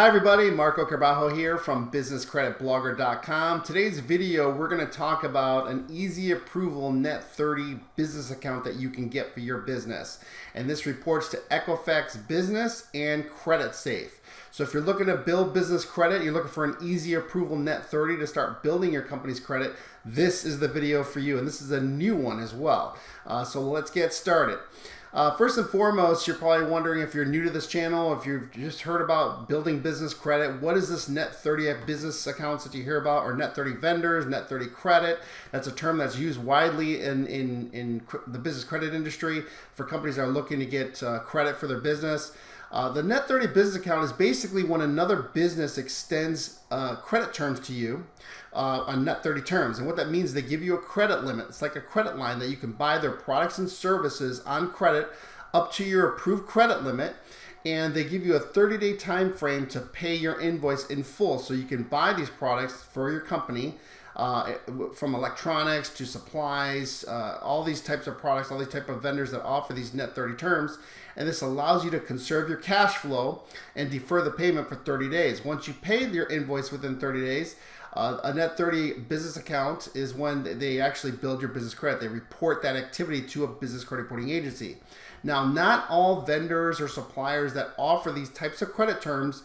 Hi everybody, Marco Carbajo here from businesscreditblogger.com. Today's video, we're going to talk about an easy approval net 30 business account that you can get for your business. And this reports to Equifax Business and Credisafe. So if you're looking to build business credit, you're looking for an easy approval net 30 to start building your company's credit, this is the video for you. And this is a new one as well. So let's get started. First and foremost, you're probably wondering if you're new to this channel, if you've just heard about building business credit, what is this net 30 business accounts that you hear about, or net 30 vendors, net 30 credit? That's a term that's used widely in the business credit industry for companies that are looking to get credit for their business. The net 30 business account is basically when another business extends credit terms to you on net 30 terms. And what that means, they give you a credit limit. It's like a credit line that you can buy their products and services on credit up to your approved credit limit. And they give you a 30-day time frame to pay your invoice in full. So you can buy these products for your company, from electronics to supplies, all these types of products, all these type of vendors that offer these net 30 terms. And this allows you to conserve your cash flow and defer the payment for 30 days. Once you pay your invoice within 30 days, a net 30 business account is when they actually build your business credit. They report that activity to a business credit reporting agency. Now, not all vendors or suppliers that offer these types of credit terms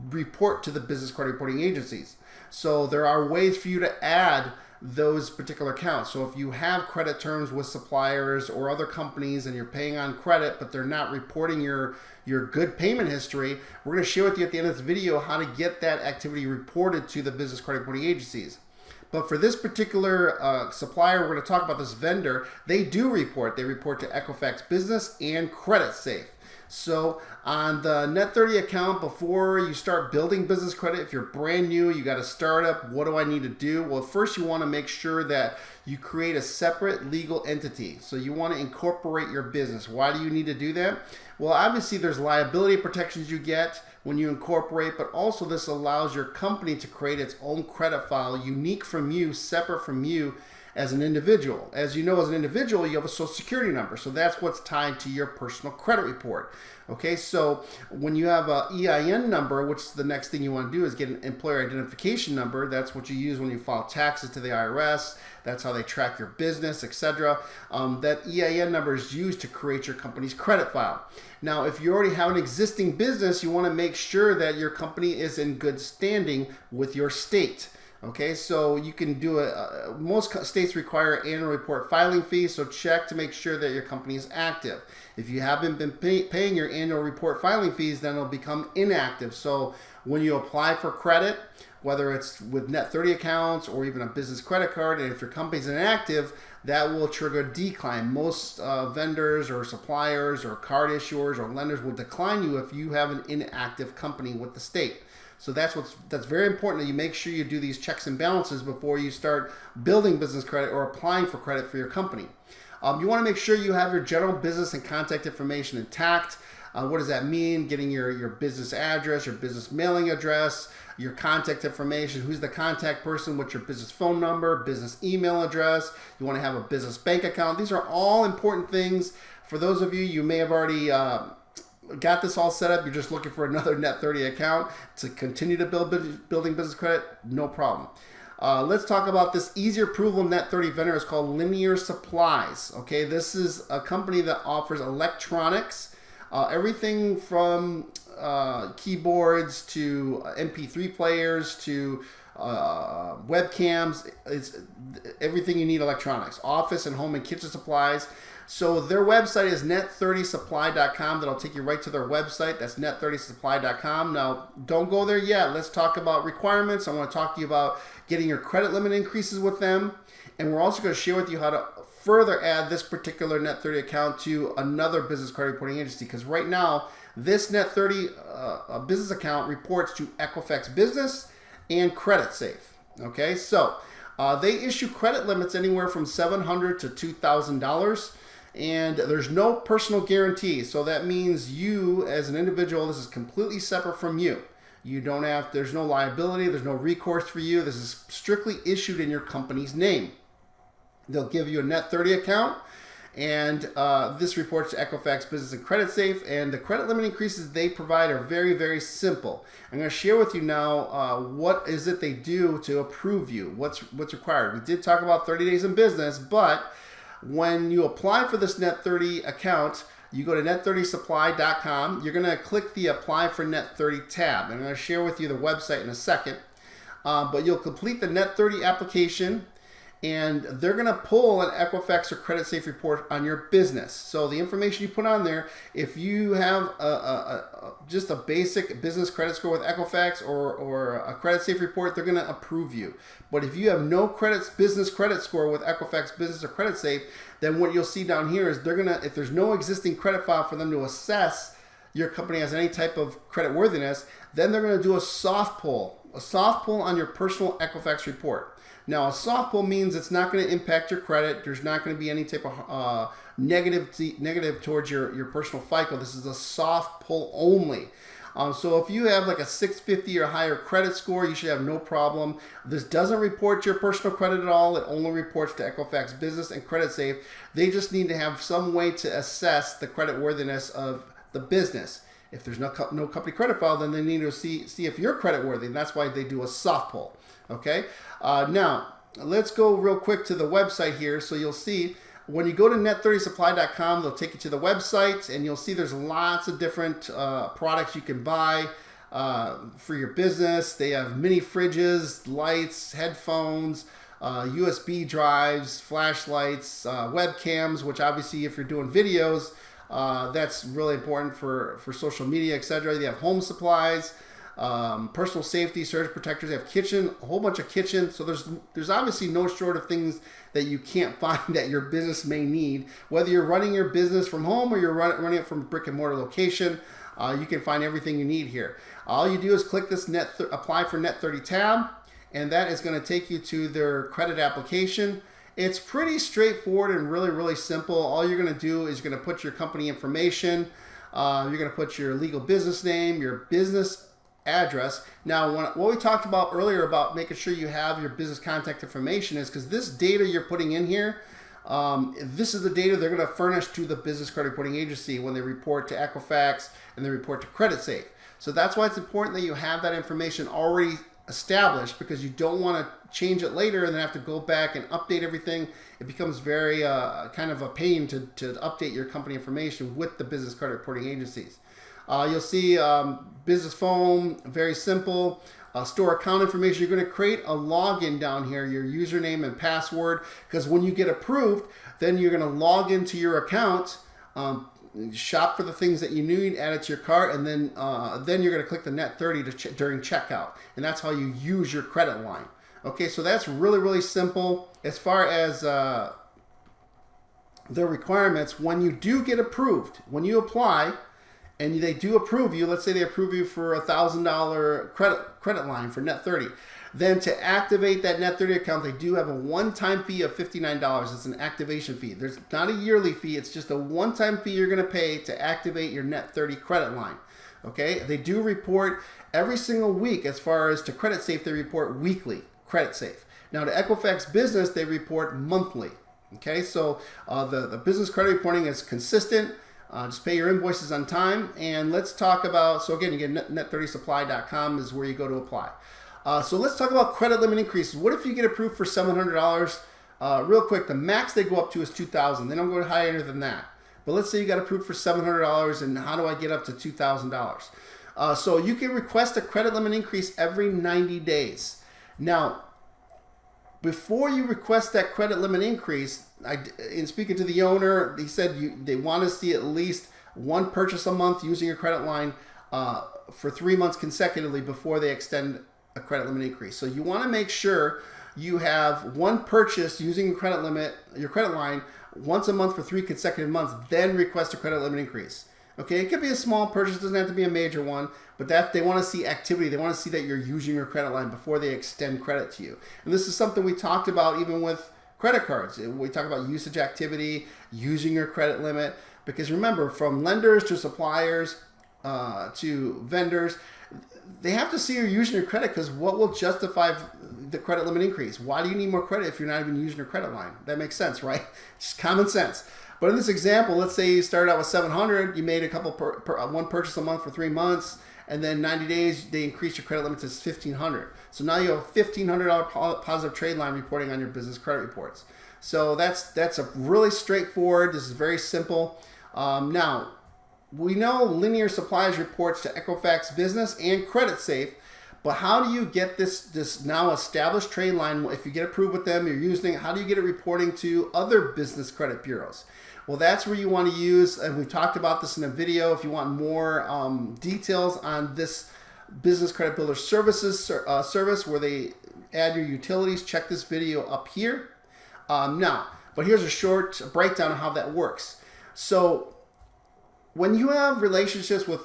report to the business credit reporting agencies. So there are ways for you to add those particular accounts. So if you have credit terms with suppliers or other companies and you're paying on credit, but they're not reporting your good payment history, we're going to share with you at the end of this video how to get that activity reported to the business credit reporting agencies. But for this particular supplier, we're going to talk about this vendor. They do report. They report to Equifax Business and Credisafe. So on the net 30 account, before you start building business credit, if you're brand new, you got a startup, what do I need to do? Well, first you want to make sure that you create a separate legal entity. So you want to incorporate your business. Why do you need to do that? Well, obviously there's liability protections you get when you incorporate, but also this allows your company to create its own credit file, unique from you, separate from you as an individual. As you know, as an individual, you have a social security number. So that's what's tied to your personal credit report. Okay, so when you have a EIN number, which is the next thing you want to do is get an employer identification number. That's what you use when you file taxes to the IRS. That's how they track your business, etc. That EIN number is used to create your company's credit file. Now, if you already have an existing business, you want to make sure that your company is in good standing with your state. Okay, so you can do most states require an annual report filing fee, so check to make sure that your company is active. If you haven't been paying your annual report filing fees, then it'll become inactive. So when you apply for credit, whether it's with net 30 accounts or even a business credit card, and if your company's inactive, that will trigger a decline. Most vendors or suppliers or card issuers or lenders will decline you if you have an inactive company with the state. So that's very important that you make sure you do these checks and balances before you start building business credit or applying for credit for your company. You want to make sure you have your general business and contact information intact. What does that mean? Getting your business address, your business mailing address, your contact information, who's the contact person, what's your business phone number, business email address. You want to have a business bank account. These are all important things. For those of you, you may have already got this all set up, you're just looking for another net 30 account to continue to building business credit, no problem. Let's talk about this easy approval net 30 vendor. It's called Linear Supplies. Okay, this is a company that offers electronics, everything from keyboards to MP3 players to webcams. It's everything you need electronics, office and home and kitchen supplies. So their website is net30supply.com. That'll take you right to their website. That's net30supply.com. Now, don't go there yet. Let's talk about requirements. I want to talk to you about getting your credit limit increases with them. And we're also going to share with you how to further add this particular net 30 account to another business credit reporting agency. Because right now, this net 30 business account reports to Equifax Business and Creditsafe. Okay, so they issue credit limits anywhere from $700 to $2,000. And there's no personal guarantee. So that means you as an individual, this is completely separate from you. You don't have, there's no liability, there's no recourse for you. This is strictly issued in your company's name. They'll give you a net 30 account And this reports to Equifax Business and Credisafe, and the credit limit increases they provide are very, very simple. I'm going to share with you now what is it they do to approve you, what's required. We did talk about 30 days in business, but when you apply for this Net 30 account, you go to net30supply.com. You're going to click the Apply for Net 30 tab. I'm going to share with you the website in a second, but you'll complete the Net 30 application, and they're going to pull an Equifax or Creditsafe report on your business. So the information you put on there, if you have just a basic business credit score with Equifax or a Creditsafe report, they're going to approve you. But if you have no business credit score with Equifax Business or Creditsafe, then what you'll see down here is they're going to, if there's no existing credit file for them to assess your company has any type of credit worthiness, then they're going to do a soft pull on your personal Equifax report. Now, a soft pull means it's not going to impact your credit. There's not going to be any type of negative towards your personal FICO. This is a soft pull only. So if you have like a 650 or higher credit score, you should have no problem. This doesn't report your personal credit at all. It only reports to Equifax Business and Credisafe. They just need to have some way to assess the credit worthiness of the business. If there's no company credit file, then they need to see if you're credit worthy. And that's why they do a soft pull. Okay. Now let's go real quick to the website here. So you'll see when you go to net30supply.com, they'll take you to the website, and you'll see there's lots of different products you can buy for your business. They have mini fridges, lights, headphones, USB drives, flashlights, webcams, which obviously if you're doing videos, that's really important for social media, etc. They have home supplies, personal safety, surge protectors. They have kitchen, a whole bunch of kitchen. So there's obviously no short of things that you can't find that your business may need. Whether you're running your business from home or you're running it from a brick and mortar location, you can find everything you need here. All you do is click this Apply for Net 30 tab, and that is going to take you to their credit application. It's pretty straightforward and really, really simple. All you're going to do is you're going to put your company information. You're going to put your legal business name, your business address. Now, what we talked about earlier about making sure you have your business contact information is because this data you're putting in here, this is the data they're going to furnish to the business credit reporting agency when they report to Equifax and they report to Creditsafe. So that's why it's important that you have that information already established, because you don't want to change it later and then have to go back and update everything. It becomes very kind of a pain to update your company information with the business credit reporting agencies. You'll see business phone, very simple. Store account information. You're going to create a login down here, your username and password, because when you get approved, then you're going to log into your account, shop for the things that you need, add it to your cart, and then you're going to click the Net 30 during checkout, and that's how you use your credit line. Okay, so that's really, really simple. As far as the requirements, when you do get approved, when you apply, and they do approve you, let's say they approve you for a $1,000 credit line for Net 30. Then to activate that Net 30 account, they do have a one-time fee of $59. It's an activation fee. There's not a yearly fee. It's just a one-time fee you're going to pay to activate your Net 30 credit line. Okay? They do report every single week. As far as to Creditsafe, they report weekly, Creditsafe. Now to Equifax Business, they report monthly. Okay? So the business credit reporting is consistent. Just pay your invoices on time. And let's talk about, so again, you get net30supply.com is where you go to apply. So let's talk about credit limit increases. What if you get approved for $700? Real quick, the max they go up to is $2,000. They don't go higher than that. But let's say you got approved for $700, and how do I get up to $2,000? So you can request a credit limit increase every 90 days. Now, before you request that credit limit increase, in speaking to the owner, he said they want to see at least one purchase a month using your credit line for 3 months consecutively before they extend a credit limit increase. So you want to make sure you have one purchase using your credit line once a month for 3 consecutive months, then request a credit limit increase. Okay, it could be a small purchase, doesn't have to be a major one, but that they want to see activity. They want to see that you're using your credit line before they extend credit to you. And this is something we talked about even with credit cards. We talk about usage activity, using your credit limit, because remember, from lenders to suppliers to vendors, they have to see you're using your credit, because what will justify the credit limit increase? Why do you need more credit if you're not even using your credit line? That makes sense, right? Just common sense. But in this example, let's say you started out with 700, you made a couple one purchase a month for 3 months, and then 90 days they increase your credit limit to 1,500. So now you have a $1,500 positive trade line reporting on your business credit reports. So that's a really straightforward. This is very simple. Now, we know Linear Supplies reports to Equifax Business and Creditsafe, but how do you get this now established trade line? If you get approved with them, you're using it, how do you get it reporting to other business credit bureaus? Well, that's where you want to use, and we've talked about this in a video. If you want more details on this Business Credit Builder Services service where they add your utilities, check this video up here. Now, but here's a short breakdown of how that works. So when you have relationships with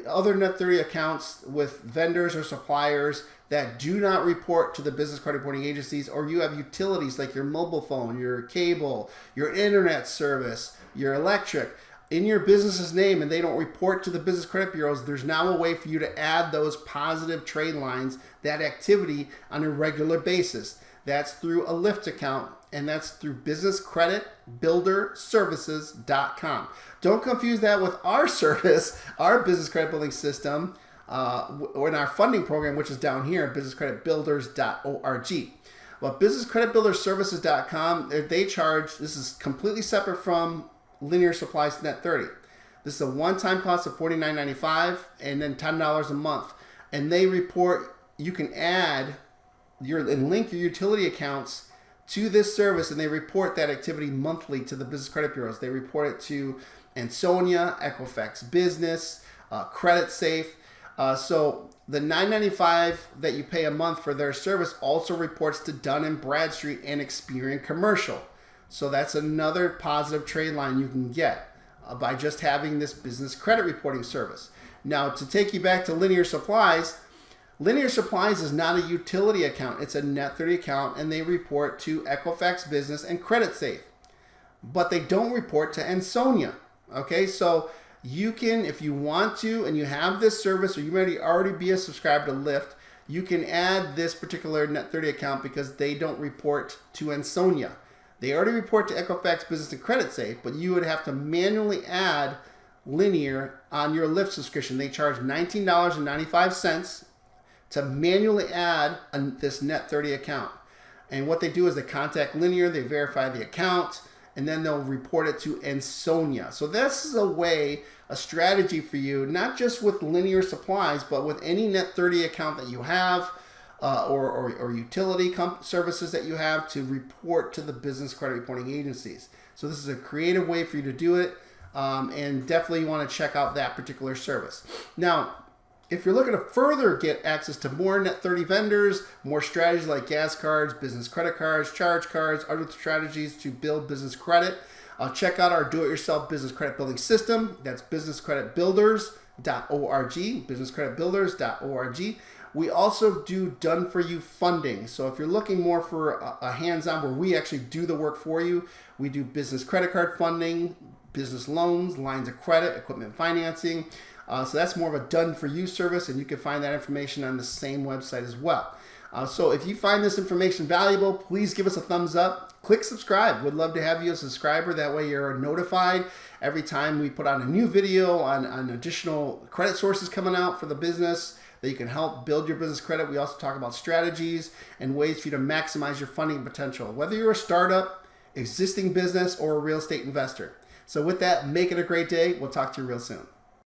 other Net 30 accounts with vendors or suppliers that do not report to the business credit reporting agencies, or you have utilities like your mobile phone, your cable, your internet service, your electric, in your business's name, and they don't report to the business credit bureaus, there's now a way for you to add those positive trade lines, that activity, on a regular basis. That's through a Lyft account, and that's through businesscreditbuilderservices.com. Don't confuse that with our service, our business credit building system, or in our funding program, which is down here, businesscreditbuilders.org. Well, businesscreditbuilderservices.com, they charge, this is completely separate from Linear Supplies Net 30. This is a one-time cost of $49.95 and then $10 a month. And they report, you can add and link your utility accounts to this service, and they report that activity monthly to the business credit bureaus. They report it to Ansonia, Equifax Business, Creditsafe. So the $9.95 that you pay a month for their service also reports to Dun & Bradstreet and Experian Commercial. So that's another positive trade line you can get by just having this business credit reporting service. Now, to take you back to Linear Supplies is not a utility account. It's a Net 30 account, and they report to Equifax Business and Creditsafe. But they don't report to Ansonia. Okay, so you can, if you want to, and you have this service, or you may already be a subscriber to Lyft, you can add this particular Net 30 account because they don't report to Ansonia. They already report to Equifax Business and Creditsafe, but you would have to manually add Linear on your Lyft subscription. They charge $19.95 to manually add this Net 30 account. And what they do is they contact Linear, they verify the account, and then they'll report it to Ansonia. So this is a strategy for you, not just with Linear Supplies, but with any Net 30 account that you have, or utility services that you have, to report to the business credit reporting agencies. So this is a creative way for you to do it, and definitely you want to check out that particular service. Now, if you're looking to further get access to more Net 30 vendors, more strategies like gas cards, business credit cards, charge cards, other strategies to build business credit, check out our do-it-yourself business credit building system. That's businesscreditbuilders.org, businesscreditbuilders.org. We also do done-for-you funding. So if you're looking more for a hands-on where we actually do the work for you, we do business credit card funding, business loans, lines of credit, equipment financing. So that's more of a done-for-you service, and you can find that information on the same website as well. So if you find this information valuable, please give us a thumbs up. Click subscribe. We'd love to have you as a subscriber. That way you're notified every time we put out a new video on additional credit sources coming out for the business that you can help build your business credit. We also talk about strategies and ways for you to maximize your funding potential, whether you're a startup, existing business, or a real estate investor. So with that, make it a great day. We'll talk to you real soon.